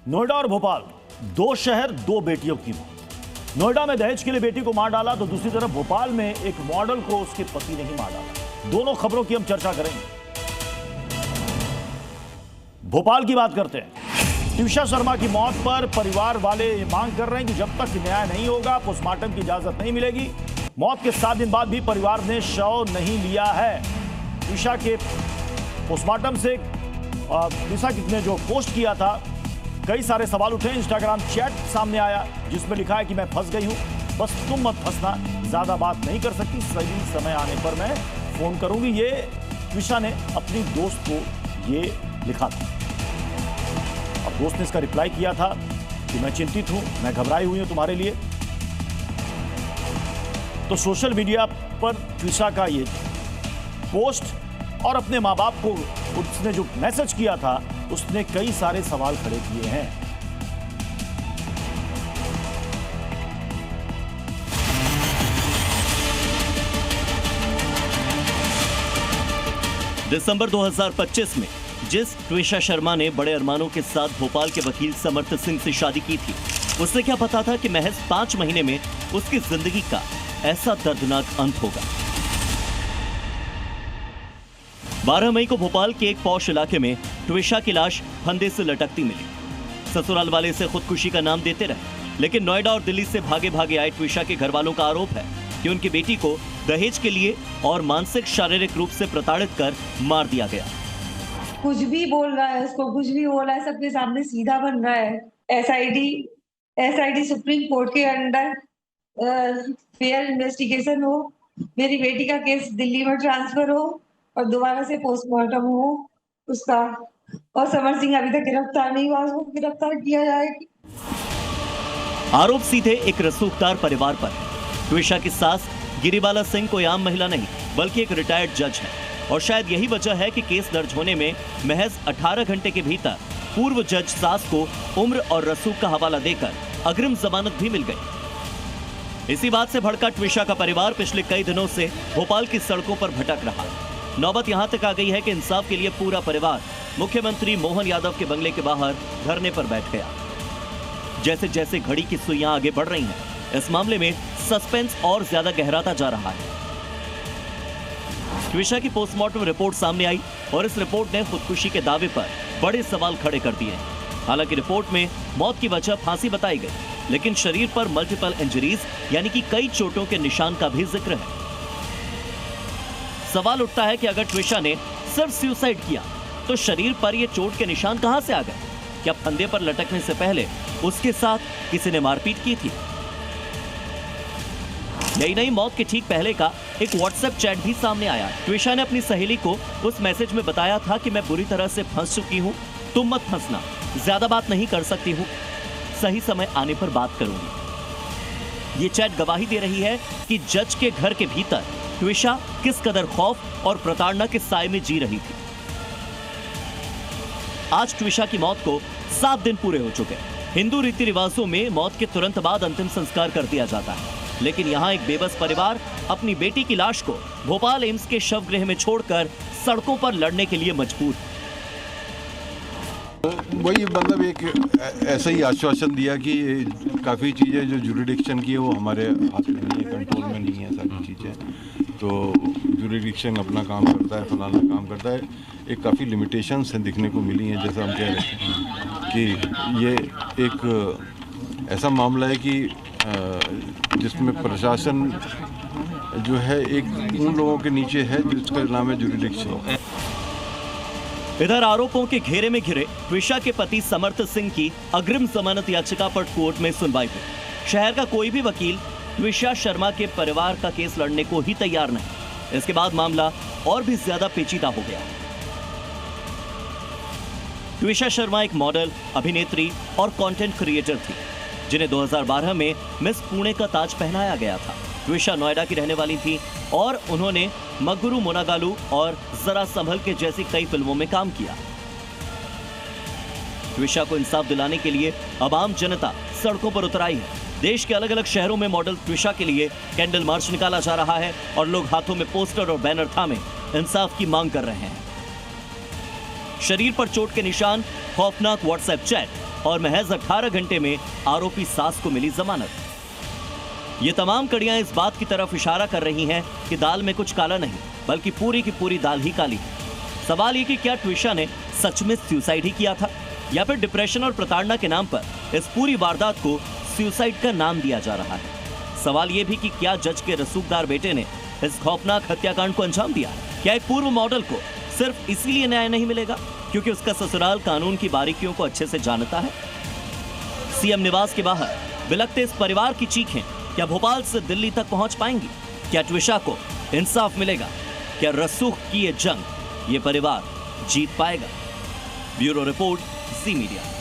नोएडा और भोपाल, दो शहर दो बेटियों की मौत। नोएडा में दहेज के लिए बेटी को मार डाला तो दूसरी तरफ भोपाल में एक मॉडल को उसके पति ने ही मार डाला। दोनों खबरों की हम चर्चा करेंगे। भोपाल की बात करते हैं। ट्विशा शर्मा की मौत पर परिवार वाले मांग कर रहे हैं कि जब तक न्याय नहीं होगा पोस्टमार्टम की इजाजत नहीं मिलेगी। मौत के 7 दिन बाद भी परिवार ने शव नहीं लिया है। ट्विशा के पोस्टमार्टम से ट्विशा ने जो पोस्ट किया था, कई सारे सवाल उठे। इंस्टाग्राम चैट सामने आया जिसमें लिखा है कि मैं फंस गई हूं, बस तुम मत फंसना, ज्यादा बात नहीं कर सकती, सही समय आने पर मैं फोन करूंगी। ये ट्विशा ने अपनी दोस्त को ये लिखा था। अब दोस्त ने इसका रिप्लाई किया था कि मैं चिंतित हूं, मैं घबराई हुई हूं तुम्हारे लिए। तो सोशल मीडिया पर ट्विशा का ये पोस्ट और अपने मां बाप को उसने जो मैसेज किया था उसने कई सारे सवाल खड़े किए हैं। दिसंबर 2025 में जिस ट्विशा शर्मा ने बड़े अरमानों के साथ भोपाल के वकील समर्थ सिंह से शादी की थी, उसे क्या पता था कि महज 5 महीने में उसकी जिंदगी का ऐसा दर्दनाक अंत होगा। 12 मई को भोपाल के एक पॉश इलाके में ट्विशा की लाश फंदे से लटकती मिली। ससुराल वाले इसे खुदकुशी का नाम देते रहे, लेकिन नोएडा और दिल्ली से भागे भागे आए ट्विशा के घर वालों का आरोप है कि उनकी बेटी को दहेज के लिए और मानसिक शारीरिक रूप से प्रताड़ित कर मार दिया गया। कुछ भी बोल रहा है, उसको कुछ भी बोला है, सबके सामने सीधा बन रहा है। एसआईटी सुप्रीम कोर्ट के अंडर फेयर इन्वेस्टिगेशन हो, मेरी बेटी का केस दिल्ली में ट्रांसफर हो और दोबारा से पोस्टमार्टम हो उसका, और समर सिंह अभी तक गिरफ्तार नहीं हुआ, उसको गिरफ्तार किया जाएगा। आरोप सीधे एक रसूखदार परिवार पर। ट्विशा की सास गिरिबाला सिंह कोई आम महिला नहीं बल्कि एक रिटायर्ड जज है, और शायद यही वजह है कि केस दर्ज होने में महज 18 घंटे के भीतर पूर्व जज सास को उम्र और रसूख का हवाला देकर अग्रिम जमानत भी मिल गई। इसी बात से भड़का ट्विशा का परिवार पिछले कई दिनों से भोपाल की सड़कों पर भटक रहा। नौबत यहां तक आ गई है कि इंसाफ के लिए पूरा परिवार मुख्यमंत्री मोहन यादव के बंगले के बाहर धरने पर बैठ गया। जैसे जैसे घड़ी की सुइयां आगे बढ़ रही हैं, इस मामले में सस्पेंस और ज्यादा गहराता जा रहा है। ट्विशा की पोस्टमार्टम रिपोर्ट सामने आई और इस रिपोर्ट ने खुदकुशी के दावे पर बड़े सवाल खड़े कर दिए हैं। हालांकि रिपोर्ट में मौत की वजह फांसी बताई गई, लेकिन शरीर पर मल्टीपल इंजरीज यानी कि कई चोटों के निशान का भी जिक्र है। सवाल उठता है कि अगर ट्विशा ने सिर्फ सुसाइड किया तो शरीर पर ये चोट के निशान कहां से आ गए? क्या फंदे पर लटकने से पहले उसके साथ किसी ने मारपीट की थी? यही नहीं, मौत के ठीक पहले का एक व्हाट्सएप चैट भी सामने आया। ट्विशा ने अपनी सहेली को उस मैसेज में बताया था कि मैं बुरी तरह से फंस चुकी हूं, तुम मत फंसना, ज्यादा बात नहीं कर सकती हूं, सही समय आने पर बात करूंगी। ये चैट गवाही दे रही है कि जज के घर के भीतर ट्विशा किस कदर खौफ और प्रताड़ना के साए में जी रही थी। आज ट्विशा की मौत को 7 दिन पूरे हो चुके हैं। हिंदू रीति रिवाजों में मौत के तुरंत बाद अंतिम संस्कार कर दिया जाता है, लेकिन यहाँ एक बेबस परिवार अपनी बेटी की लाश को भोपाल एम्स के शवगृह में छोड़कर सड़कों पर लड़ने के लिए मजबूर। वही मतलब एक ऐसा ही आश्वासन दिया कि काफ़ी चीज़ें जो जुरिडिक्शन की है वो हमारे हाथ में नहीं है, कंट्रोल में नहीं है सारी चीज़ें। तो जुरिडिक्शन अपना काम करता है, फलाना काम करता है। एक काफ़ी लिमिटेशंस हैं दिखने को मिली हैं, जैसा हम कह रहे हैं कि ये एक ऐसा मामला है कि जिसमें प्रशासन जो है एक उन लोगों के नीचे है जिसका नाम है जुरिडिक्शन। इधर आरोपों के घेरे में घिरे ट्विशा के पति समर्थ सिंह की अग्रिम जमानत याचिका पर कोर्ट में सुनवाई हुई। शहर का कोई भी वकील ट्विशा शर्मा के परिवार का केस लड़ने को ही तैयार नहीं। इसके बाद मामला और भी ज्यादा पेचीदा हो गया। ट्विशा शर्मा एक मॉडल, अभिनेत्री और कंटेंट क्रिएटर थी, जिन्हें 2012 में मिस पुणे का ताज पहनाया गया था। ट्विशा नोएडा की रहने वाली थी और उन्होंने मगुरु मोनागालू और जरा संभल के जैसी कई फिल्मों में काम किया। ट्विशा को इंसाफ दिलाने के लिए अब आम जनता सड़कों पर उतर आई है। देश के अलग अलग शहरों में मॉडल ट्विशा के लिए कैंडल मार्च निकाला जा रहा है और लोग हाथों में पोस्टर और बैनर थामे इंसाफ की मांग कर रहे हैं। शरीर पर चोट के निशान, खौफनाक व्हाट्सएप चैट, और महज 18 घंटे में आरोपी सास को मिली जमानत। ये तमाम कड़ियां इस बात की तरफ इशारा कर रही हैं कि दाल में कुछ काला नहीं, बल्कि पूरी की पूरी दाल ही काली है। सवाल ये कि क्या ट्विशा ने सच में सुसाइड ही किया था, या फिर डिप्रेशन और प्रताड़ना के नाम पर इस पूरी वारदात को सुसाइड का नाम दिया जा रहा है। सवाल ये भी कि क्या जज के रसूखदार बेटे ने इस खौफनाक हत्याकांड को अंजाम दिया? क्या एक पूर्व मॉडल को सिर्फ इसीलिए न्याय नहीं मिलेगा क्योंकि उसका ससुराल कानून की बारीकियों को अच्छे से जानता है? सीएम निवास के बाहर बिलखते इस परिवार की चीखें क्या भोपाल से दिल्ली तक पहुंच पाएंगी? क्या ट्विशा को इंसाफ मिलेगा? क्या रसूख की ये जंग ये परिवार जीत पाएगा? ब्यूरो रिपोर्ट, जी मीडिया।